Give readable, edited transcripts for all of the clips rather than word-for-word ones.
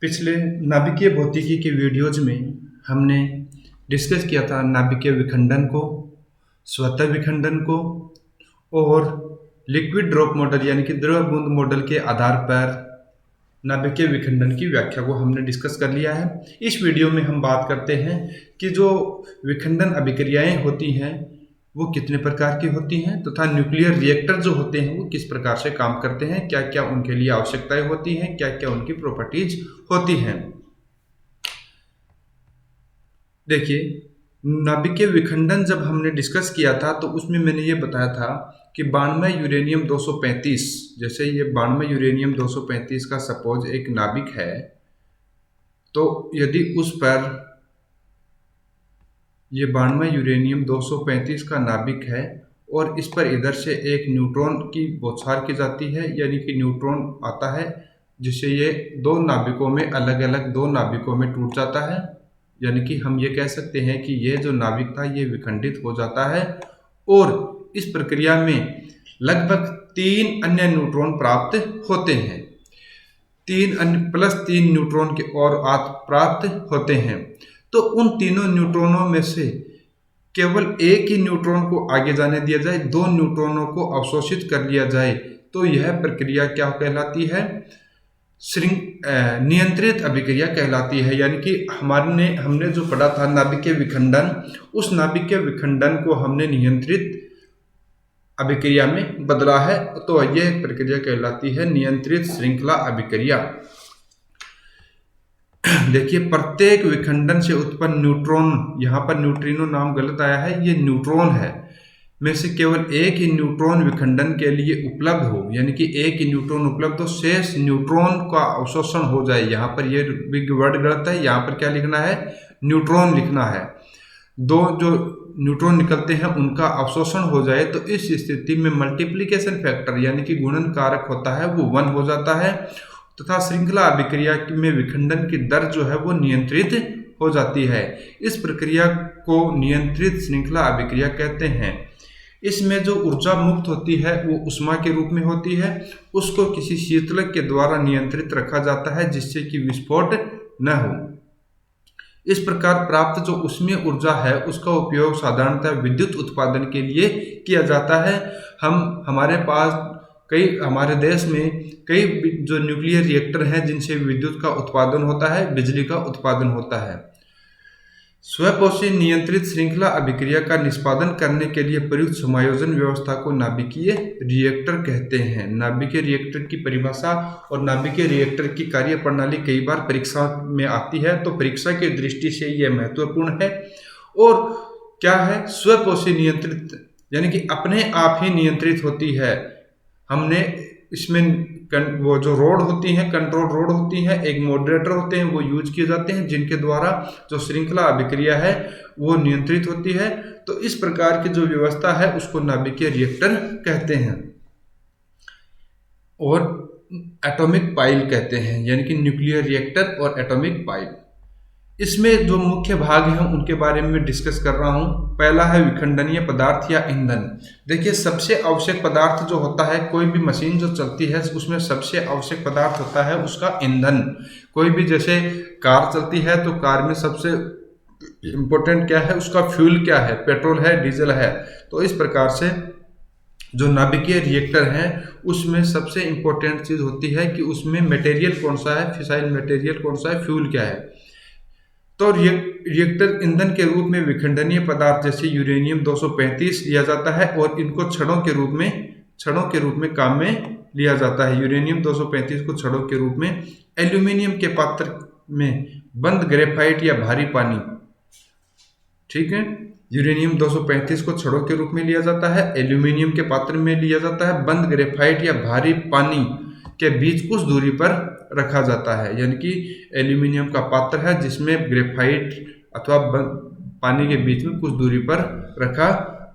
पिछले नाभिकीय भौतिकी के वीडियोज में हमने डिस्कस किया था नाभिकीय विखंडन को, स्वतः विखंडन को और लिक्विड ड्रॉप मॉडल यानी कि द्रव बूंद मॉडल के आधार पर नाभिकीय विखंडन की व्याख्या को हमने डिस्कस कर लिया है। इस वीडियो में हम बात करते हैं कि जो विखंडन अभिक्रियाएं होती हैं वो कितने प्रकार की होती हैं तथा न्यूक्लियर रिएक्टर जो होते हैं वो किस प्रकार से काम करते हैं, क्या क्या उनके लिए आवश्यकताएं होती हैं, क्या क्या उनकी प्रॉपर्टीज होती हैं। देखिए, नाभिकीय विखंडन जब हमने डिस्कस किया था तो उसमें मैंने ये बताया था कि 92 यूरेनियम 235, जैसे ये 92 यूरेनियम 235 का सपोज एक नाभिक है, तो यदि उस पर ये 92 यूरेनियम 235 का नाभिक है और इस पर इधर से एक न्यूट्रॉन की बौछार की जाती है, यानी कि न्यूट्रॉन आता है जिससे ये दो नाभिकों में अलग अलग दो नाभिकों में टूट जाता है, यानी कि हम ये कह सकते हैं कि ये जो नाभिक था ये विखंडित हो जाता है और इस प्रक्रिया में लगभग 3 अन्य न्यूट्रॉन प्राप्त होते हैं, 3 अन्य प्लस 3 न्यूट्रॉन के और प्राप्त होते हैं। तो उन तीनों न्यूट्रॉनों में से केवल एक ही न्यूट्रॉन को आगे जाने दिया जाए, 2 न्यूट्रॉनों को अवशोषित कर लिया जाए, तो यह प्रक्रिया क्या कहलाती है? नियंत्रित अभिक्रिया कहलाती है। यानी कि हमने जो पढ़ा था नाभिकीय विखंडन, उस नाभिकीय विखंडन को हमने नियंत्रित अभिक्रिया में बदला है, तो यह प्रक्रिया कहलाती है नियंत्रित श्रृंखला अभिक्रिया। देखिए, प्रत्येक विखंडन से उत्पन्न न्यूट्रॉन, यहाँ पर न्यूट्रिनो नाम गलत आया है, ये न्यूट्रॉन है, में से केवल एक ही न्यूट्रॉन विखंडन के लिए उपलब्ध हो, यानी कि एक ही न्यूट्रॉन उपलब्ध हो, शेष न्यूट्रॉन का अवशोषण हो जाए। यहाँ पर ये बिग वर्ड गलत है, यहाँ पर क्या लिखना है? न्यूट्रॉन लिखना है। 2 जो न्यूट्रॉन निकलते हैं उनका अवशोषण हो जाए, तो इस स्थिति में मल्टीप्लिकेशन फैक्टर यानी कि गुणन कारक होता है वो 1 हो जाता है तथा श्रृंखला अभिक्रिया में विखंडन की दर जो है वो नियंत्रित हो जाती है। इस प्रक्रिया को नियंत्रित श्रृंखला अभिक्रिया कहते हैं। इसमें जो ऊर्जा मुक्त होती है वो उष्मा के रूप में होती है, उसको किसी शीतलक के द्वारा नियंत्रित रखा जाता है जिससे कि विस्फोट न हो। इस प्रकार प्राप्त जो ऊष्मीय ऊर्जा है उसका उपयोग साधारणतः विद्युत उत्पादन के लिए किया जाता है। हमारे देश में कई जो न्यूक्लियर रिएक्टर हैं जिनसे विद्युत का उत्पादन होता है, बिजली का उत्पादन होता है। स्वपोषी नियंत्रित श्रृंखला अभिक्रिया का निष्पादन करने के लिए प्रयुक्त समायोजन व्यवस्था को नाभिकीय रिएक्टर कहते हैं। नाभिकीय रिएक्टर की परिभाषा और नाभिकीय रिएक्टर की कार्यप्रणाली कई बार परीक्षा में आती है, तो परीक्षा की दृष्टि से यह महत्वपूर्ण है। और क्या है? स्वपोषी नियंत्रित यानी कि अपने आप ही नियंत्रित होती है। हमने इसमें वो जो रोड होती हैं, कंट्रोल रोड होती हैं, एक मॉडरेटर होते हैं, वो यूज किए जाते हैं जिनके द्वारा जो श्रृंखला अभिक्रिया है वो नियंत्रित होती है। तो इस प्रकार की जो व्यवस्था है उसको नाभिकीय रिएक्टर कहते हैं। और एटॉमिक पाइल कहते हैं, यानी कि न्यूक्लियर रिएक्टर और एटॉमिक पाइल। इसमें जो मुख्य भाग हैं उनके बारे में डिस्कस कर रहा हूं। पहला है विखंडनीय पदार्थ या ईंधन। देखिए, सबसे आवश्यक पदार्थ जो होता है, कोई भी मशीन जो चलती है उसमें सबसे आवश्यक पदार्थ होता है उसका ईंधन। कोई भी जैसे कार चलती है तो कार में सबसे इम्पोर्टेंट क्या है? उसका फ्यूल क्या है? पेट्रोल है, डीजल है। तो इस प्रकार से जो नाभिकीय रिएक्टर है उसमें सबसे इम्पोर्टेंट चीज होती है कि उसमें मटेरियल कौन सा है, फिसाइल मटेरियल कौन सा है, फ्यूल क्या है। तो रिएक्टर ईंधन के रूप में विखंडनीय पदार्थ जैसे यूरेनियम 235 लिया जाता है और इनको छड़ों के रूप में काम में लिया जाता है। यूरेनियम 235 को छड़ों के रूप में एल्यूमिनियम के पात्र में बंद ग्रेफाइट या भारी पानी, ठीक है, यूरेनियम 235 को छड़ों के रूप में लिया जाता है, एल्यूमिनियम के पात्र में लिया जाता है, बंद ग्रेफाइट या भारी पानी के बीच कुछ दूरी पर रखा जाता है। यानी कि एल्यूमिनियम का पात्र है जिसमें ग्रेफाइट अथवा पानी के बीच में कुछ दूरी पर रखा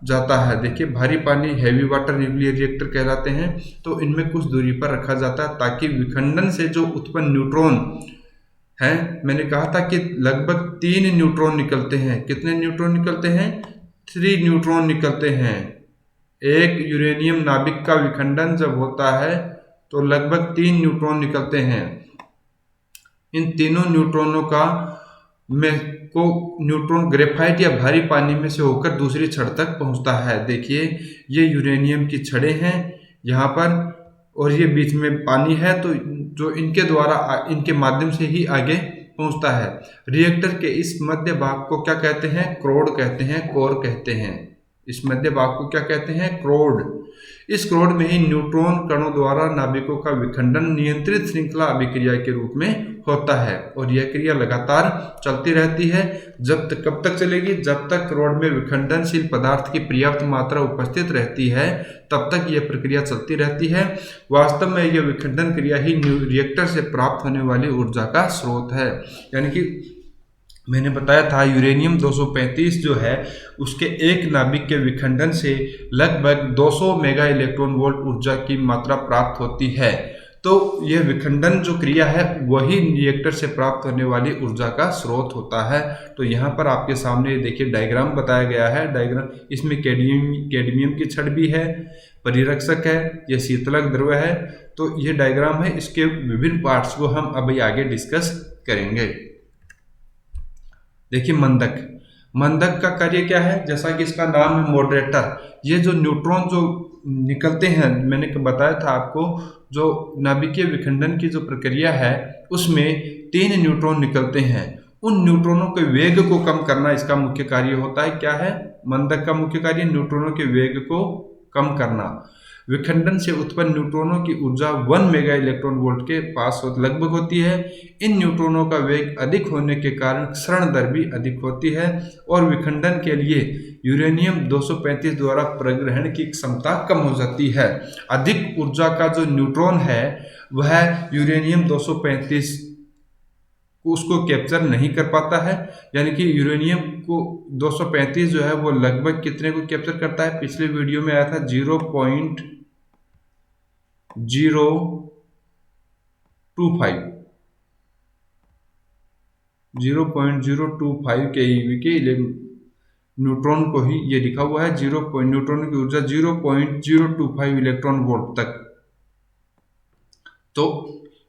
जाता है। देखिए, भारी पानी हैवी वाटर न्यूक्लियर रिएक्टर कहलाते हैं, तो इनमें कुछ दूरी पर रखा जाता है ताकि विखंडन से जो उत्पन्न न्यूट्रॉन हैं, मैंने कहा था कि लगभग 3 न्यूट्रॉन निकलते हैं। कितने न्यूट्रॉन निकलते हैं? 3 न्यूट्रॉन निकलते हैं। एक यूरेनियम नाभिक का विखंडन जब होता है तो लगभग 3 न्यूट्रॉन निकलते हैं। इन तीनों न्यूट्रॉनों का में को न्यूट्रॉन ग्रेफाइट या भारी पानी में से होकर दूसरी छड़ तक पहुंचता है। देखिए ये यूरेनियम की छड़ें हैं यहाँ पर, और ये बीच में पानी है, तो जो इनके द्वारा इनके माध्यम से ही आगे पहुंचता है। रिएक्टर के इस मध्य भाग को क्या कहते हैं? क्रोड कहते हैं, कोर कहते हैं। इस मध्य भाग को क्या कहते हैं? क्रोड। इस क्रोड में ही न्यूट्रॉन कणों द्वारा नाभिकों का विखंडन नियंत्रित श्रृंखला अभिक्रिया के रूप में होता है, और यह क्रिया लगातार चलती रहती है। कब तक चलेगी? जब तक क्रोड में विखंडनशील पदार्थ की पर्याप्त मात्रा उपस्थित रहती है, तब तक यह प्रक्रिया चलती रहती है। वास्तव में यह विखंडन क्रिया ही रिएक्टर से प्राप्त होने वाली ऊर्जा का स्रोत है। यानी कि मैंने बताया था यूरेनियम 235 जो है उसके एक नाभिक के विखंडन से लगभग 200 मेगा इलेक्ट्रॉन वोल्ट ऊर्जा की मात्रा प्राप्त होती है। तो यह विखंडन जो क्रिया है वही रिएक्टर से प्राप्त होने वाली ऊर्जा का स्रोत होता है। तो यहाँ पर आपके सामने देखिए डायग्राम बताया गया है। डायग्राम इसमें कैडमियम की छड़ भी है, परिरक्षक है, यह शीतलक द्रव्य है। तो ये डायग्राम है, इसके विभिन्न पार्ट्स को हम अभी आगे डिस्कस करेंगे। देखिए मंदक का कार्य क्या है? जैसा कि इसका नाम है मॉडरेटर। ये जो न्यूट्रॉन जो निकलते हैं, मैंने बताया था आपको, जो नाभिकीय विखंडन की जो प्रक्रिया है उसमें 3 न्यूट्रॉन निकलते हैं। उन न्यूट्रॉनों के वेग को कम करना इसका मुख्य कार्य होता है। क्या है मंदक का मुख्य कार्य? न्यूट्रॉनों के वेग को कम करना। विखंडन से उत्पन्न न्यूट्रॉनों की ऊर्जा 1 मेगा इलेक्ट्रॉन वोल्ट के पास लगभग होती है। इन न्यूट्रॉनों का वेग अधिक होने के कारण क्षरण दर भी अधिक होती है, और विखंडन के लिए यूरेनियम 235 द्वारा प्रग्रहण की क्षमता कम हो जाती है। अधिक ऊर्जा का जो न्यूट्रॉन है वह यूरेनियम 235 उसको कैप्चर नहीं कर पाता है। यानी कि यूरेनियम को 235 जो है वो लगभग कितने को कैप्चर करता है? पिछले वीडियो में आया था 0.025 keV के न्यूट्रॉन को ही ये लिखा हुआ है। न्यूट्रॉन की ऊर्जा 0.025 इलेक्ट्रॉन वोल्ट तक। तो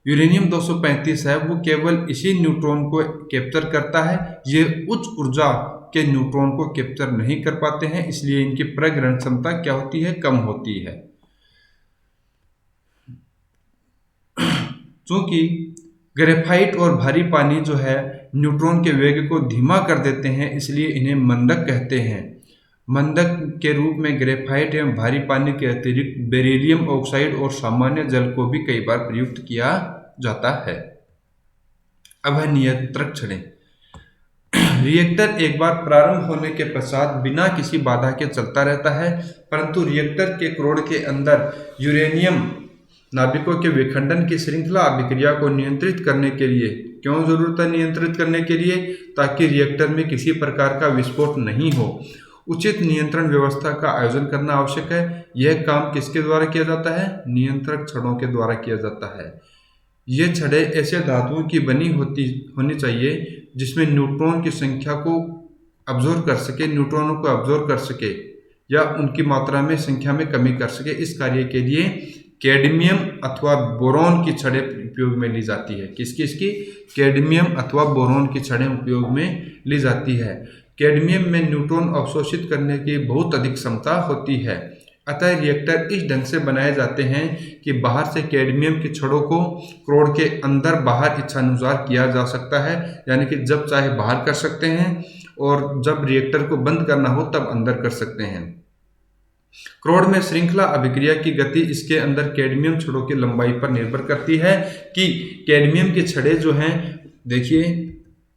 यूरेनियम 235 है वो केवल इसी न्यूट्रॉन को कैप्चर करता है। ये उच्च ऊर्जा के न्यूट्रॉन को कैप्चर नहीं कर पाते हैं, इसलिए इनकी प्रग्रहण क्षमता क्या होती है? कम होती है। क्योंकि ग्रेफाइट और भारी पानी जो है न्यूट्रॉन के वेग को धीमा कर देते हैं, इसलिए इन्हें मंदक कहते हैं। मंदक के रूप में ग्रेफाइट एवं भारी पानी के अतिरिक्त बेरिलियम ऑक्साइड और सामान्य जल को भी कई बार प्रयुक्त किया जाता है। अब है नियंत्रक छड़ें। रिएक्टर एक बार प्रारंभ होने के पश्चात बिना किसी बाधा के चलता रहता है, परंतु रिएक्टर के क्रोड के अंदर यूरेनियम नाभिकों के विखंडन की श्रृंखला अभिक्रिया को नियंत्रित करने के लिए क्यों जरूरत है? नियंत्रित करने के लिए ताकि रिएक्टर में किसी प्रकार का विस्फोट नहीं हो। उचित नियंत्रण व्यवस्था का आयोजन करना आवश्यक है। यह काम किसके द्वारा किया जाता है? नियंत्रक छड़ों के द्वारा किया जाता है। ये छड़ें ऐसे धातुओं की बनी होनी चाहिए जिसमें न्यूट्रॉन की संख्या को अब्जॉर्व कर सके, न्यूट्रॉनों को अब्जॉर्व कर सके या उनकी मात्रा में संख्या में कमी कर सके। इस कार्य के लिए कैडमियम अथवा बोरॉन की छड़ें उपयोग में ली जाती है। किसकी? कैडमियम अथवा बोरॉन की छड़ें उपयोग में ली जाती है। कैडमियम में न्यूट्रॉन अवशोषित करने की बहुत अधिक क्षमता होती है, अतः रिएक्टर इस ढंग से बनाए जाते हैं कि बाहर से कैडमियम की छड़ों को क्रोड के अंदर बाहर इच्छानुसार किया जा सकता है। यानी कि जब चाहे बाहर कर सकते हैं और जब रिएक्टर को बंद करना हो तब अंदर कर सकते हैं। क्रोड में श्रृंखला अभिक्रिया की गति इसके अंदर कैडमियम छड़ों की लंबाई पर निर्भर करती है कि कैडमियम की छड़ें जो हैं, देखिए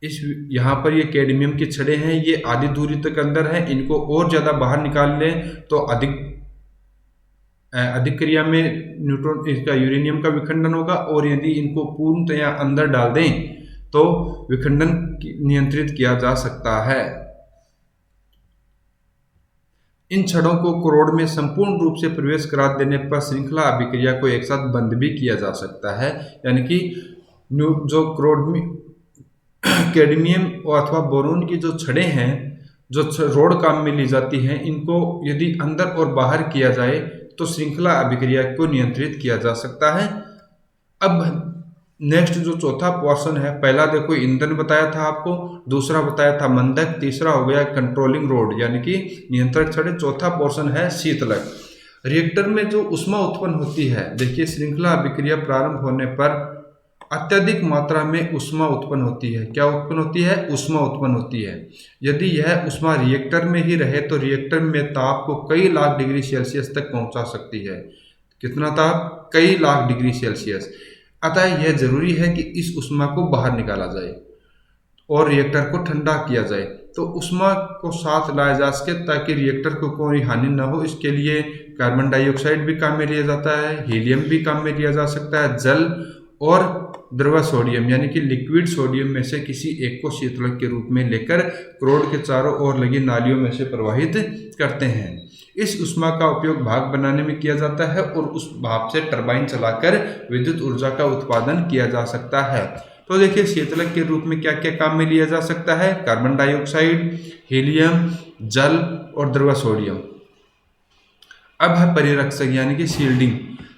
इस यहाँ पर ये कैडमियम की छड़ें हैं, ये आधी दूरी तक अंदर है। इनको और ज़्यादा बाहर निकाल लें तो अधिक क्रिया में न्यूट्रॉन इसका यूरेनियम का विखंडन होगा, और यदि इनको पूर्णतया अंदर डाल दें तो विखंडन नियंत्रित किया जा सकता है। इन छड़ों को क्रोड में संपूर्ण रूप से प्रवेश करा देने पर श्रृंखला अभिक्रिया को एक साथ बंद भी किया जा सकता है। यानी कि जो क्रोड में कैडमियम अथवा बोरोन की जो छड़ें हैं, जो रोड काम में ली जाती हैं, इनको यदि अंदर और बाहर किया जाए तो श्रृंखला अभिक्रिया को नियंत्रित किया जा सकता है। अब नेक्स्ट जो चौथा पोर्शन है, पहला देखो ईंधन बताया था आपको, दूसरा बताया था मंदक, तीसरा हो गया कंट्रोलिंग रोड यानी कि नियंत्रक छड़े, चौथा पोर्शन है शीतलक। रिएक्टर में जो ऊष्मा उत्पन्न होती है, देखिए श्रृंखला अभिक्रिया प्रारंभ होने पर अत्यधिक मात्रा में ऊष्मा उत्पन्न होती है। क्या उत्पन्न होती है? ऊष्मा उत्पन्न होती है। यदि यह ऊष्मा रिएक्टर में ही रहे तो रिएक्टर में ताप को कई लाख डिग्री सेल्सियस तक पहुंचा सकती है। कितना ताप? कई लाख डिग्री सेल्सियस। अतः यह जरूरी है कि इस ऊष्मा को बाहर निकाला जाए और रिएक्टर को ठंडा किया जाए। तो ऊष्मा को साथ लाया जा सके ताकि रिएक्टर को कोई हानि न हो, इसके लिए कार्बन डाइऑक्साइड भी काम में लिया जाता है, हीलियम भी काम में लिया जा सकता है, जल और द्रव सोडियम यानी कि लिक्विड सोडियम में से किसी एक को शीतलक के रूप में लेकर क्रोड के चारों ओर लगी नालियों में से प्रवाहित करते हैं। इस ऊष्मा का उपयोग भाप बनाने में किया जाता है और उस भाप से टरबाइन चलाकर विद्युत ऊर्जा का उत्पादन किया जा सकता है। तो देखिए शीतलक के रूप में क्या क्या काम में लिया जा सकता है? कार्बन डाइऑक्साइड, हीलियम, जल और द्रव सोडियम। अब है परिरक्षक यानी कि शील्डिंग।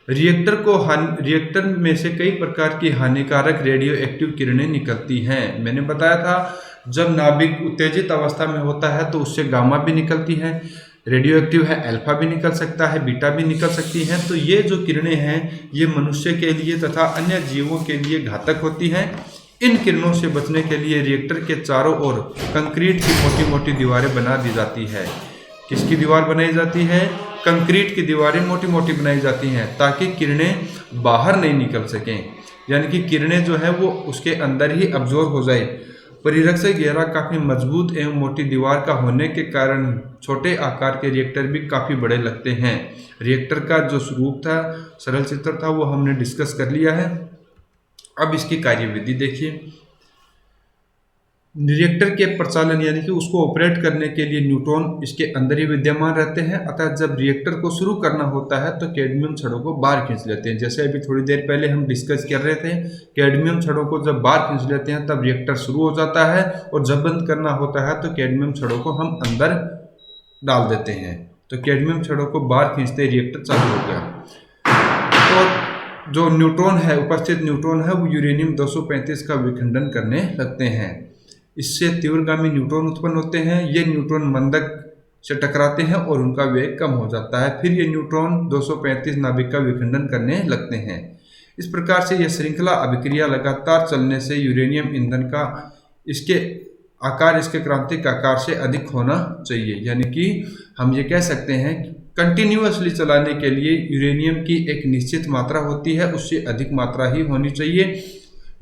रिएक्टर में से कई प्रकार की हानिकारक रेडियो एक्टिव किरणें निकलती हैं। मैंने बताया था जब नाभिक उत्तेजित अवस्था में होता है तो उससे गामा भी निकलती है, रेडियो एक्टिव है, अल्फा भी निकल सकता है, बीटा भी निकल सकती हैं। तो ये जो किरणें हैं ये मनुष्य के लिए तथा अन्य जीवों के लिए घातक होती हैं। इन किरणों से बचने के लिए रिएक्टर के चारों ओर कंक्रीट की मोटी मोटी दीवारें बना दी जाती है। किसकी दीवार बनाई जाती है? कंक्रीट की दीवारें मोटी मोटी बनाई जाती हैं ताकि किरणें बाहर नहीं निकल सकें, यानी कि किरणें जो है वो उसके अंदर ही अब्जॉर्ब हो जाए। परिरक्षक घेरा काफ़ी मजबूत एवं मोटी दीवार का होने के कारण छोटे आकार के रिएक्टर भी काफ़ी बड़े लगते हैं। रिएक्टर का जो स्वरूप था, सरल चित्र था, वो हमने डिस्कस कर लिया है। अब इसकी कार्यविधि देखिए। रिएक्टर के प्रचालन यानी कि उसको ऑपरेट करने के लिए न्यूट्रॉन इसके अंदर ही विद्यमान रहते हैं। अतः जब रिएक्टर को शुरू करना होता है तो कैडमियम छड़ों को बाहर खींच लेते हैं। जैसे अभी थोड़ी देर पहले हम डिस्कस कर रहे थे, कैडमियम छड़ों को जब बाहर खींच लेते हैं तब रिएक्टर शुरू हो जाता है, और जब बंद करना होता है तो कैडमियम छड़ों को हम अंदर डाल देते हैं। तो कैडमियम छड़ों को बाहर खींचते ही रिएक्टर चालू हो गया। और जो न्यूट्रॉन है, उपस्थित न्यूट्रॉन है, वो यूरेनियम 235 का विखंडन करने लगते हैं। इससे तीव्रगामी न्यूट्रॉन उत्पन्न होते हैं। ये न्यूट्रॉन मंदक से टकराते हैं और उनका वेग कम हो जाता है। फिर ये न्यूट्रॉन 235 नाभिक का विखंडन करने लगते हैं। इस प्रकार से यह श्रृंखला अभिक्रिया लगातार चलने से यूरेनियम ईंधन का इसके आकार इसके क्रांतिक आकार से अधिक होना चाहिए। यानी कि हम ये कह सकते हैं कंटिन्यूअसली चलाने के लिए यूरेनियम की एक निश्चित मात्रा होती है, उससे अधिक मात्रा ही होनी चाहिए।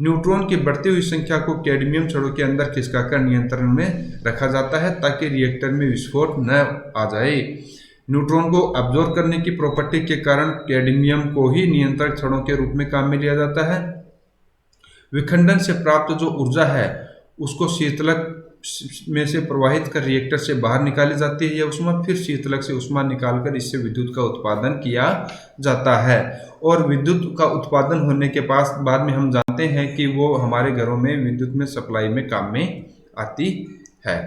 न्यूट्रॉन की बढ़ती हुई संख्या को कैडमियम छड़ों के अंदर खिसकाकर नियंत्रण में रखा जाता है ताकि रिएक्टर में विस्फोट न आ जाए। न्यूट्रॉन को अब्जॉर्ब करने की प्रॉपर्टी के कारण कैडमियम को ही नियंत्रक छड़ों के रूप में काम में लिया जाता है। विखंडन से प्राप्त जो ऊर्जा है उसको शीतलक में से प्रवाहित कर रिएक्टर से बाहर निकाली जाती है। यह ऊष्मा फिर शीतलक से ऊष्मा निकालकर इससे विद्युत का उत्पादन किया जाता है। और विद्युत का उत्पादन होने के बाद में हम जानते हैं कि वो हमारे घरों में विद्युत में सप्लाई में काम में आती है।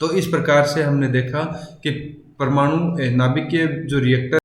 तो इस प्रकार से हमने देखा कि परमाणु नाभिक के जो रिएक्टर